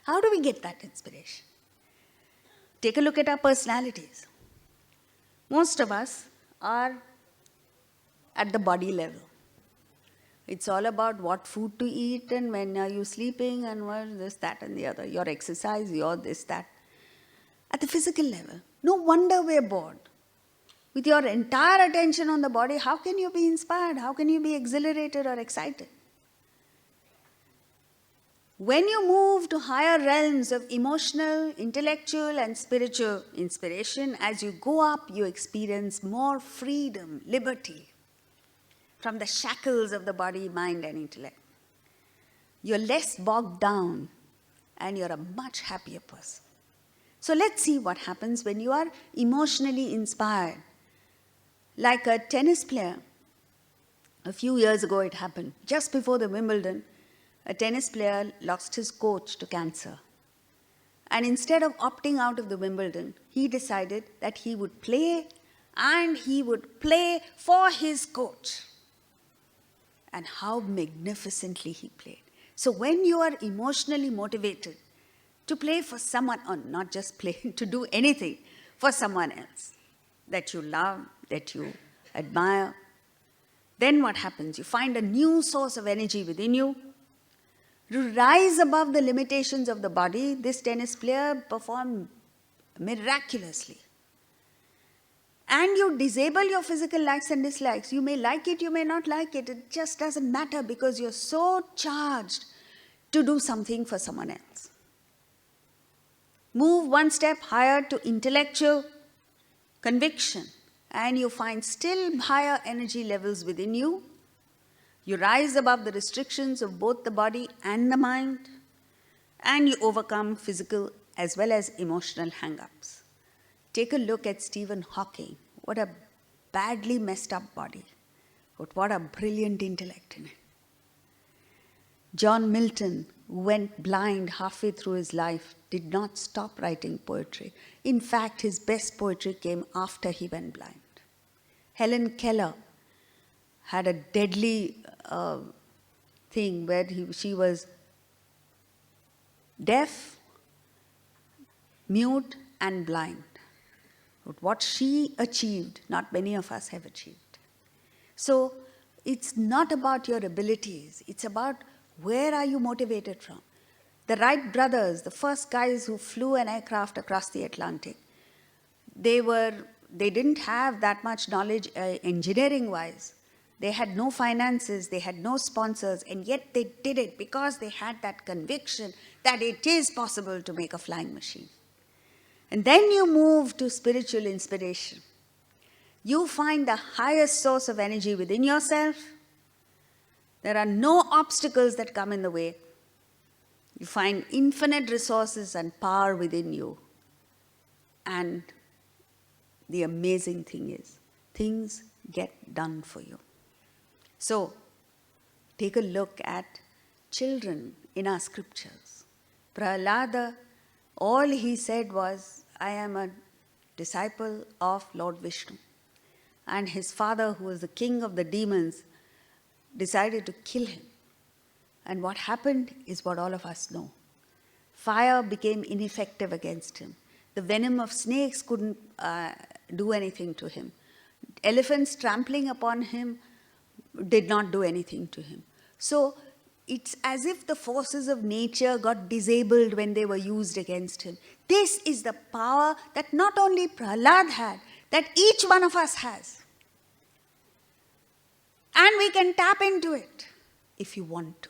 How do we get that inspiration? Take a look at our personalities. Most of us are at the body level. It's all about what food to eat and when are you sleeping and what this, that and the other. Your exercise, your this, that. At the physical level, no wonder we're bored. With your entire attention on the body, how can you be inspired? How can you be exhilarated or excited? When you move to higher realms of emotional, intellectual, and spiritual inspiration, as you go up, you experience more freedom, liberty from the shackles of the body, mind, and intellect. You're less bogged down and you're a much happier person. So let's see what happens when you are emotionally inspired. Like a tennis player, a few years ago it happened, just before the Wimbledon, a tennis player lost his coach to cancer. And instead of opting out of the Wimbledon, he decided that he would play and he would play for his coach. And how magnificently he played. So when you are emotionally motivated to play for someone, or not just play, to do anything for someone else that you love, that you admire, then what happens? You find a new source of energy within you. To rise above the limitations of the body, this tennis player performed miraculously. And you disable your physical likes and dislikes. You may like it, you may not like it. It just doesn't matter because you're so charged to do something for someone else. Move one step higher to intellectual conviction, and you find still higher energy levels within you. You rise above the restrictions of both the body and the mind, and you overcome physical as well as emotional hang-ups. Take a look at Stephen Hawking. What a badly messed up body, but what a brilliant intellect in it. John Milton went blind halfway through his life, did not stop writing poetry. In fact, his best poetry came after he went blind. Helen Keller had a deadly thing where she was deaf, mute, and blind. But what she achieved, not many of us have achieved. So it's not about your abilities, it's about where are you motivated from. The Wright brothers, the first guys who flew an aircraft across the Atlantic, they didn't have that much knowledge engineering-wise. They had no finances, they had no sponsors, and yet they did it because they had that conviction that it is possible to make a flying machine. And then you move to spiritual inspiration. You find the highest source of energy within yourself. There are no obstacles that come in the way. You find infinite resources and power within you. And the amazing thing is, things get done for you. So, take a look at children in our scriptures. Prahlada, all he said was, I am a disciple of Lord Vishnu. And his father, who was the king of the demons, decided to kill him. And what happened is what all of us know. Fire became ineffective against him. The venom of snakes couldn't do anything to him. Elephants trampling upon him did not do anything to him. So it's as if the forces of nature got disabled when they were used against him. This is the power that not only Prahlad had, that each one of us has. And we can tap into it if you want to.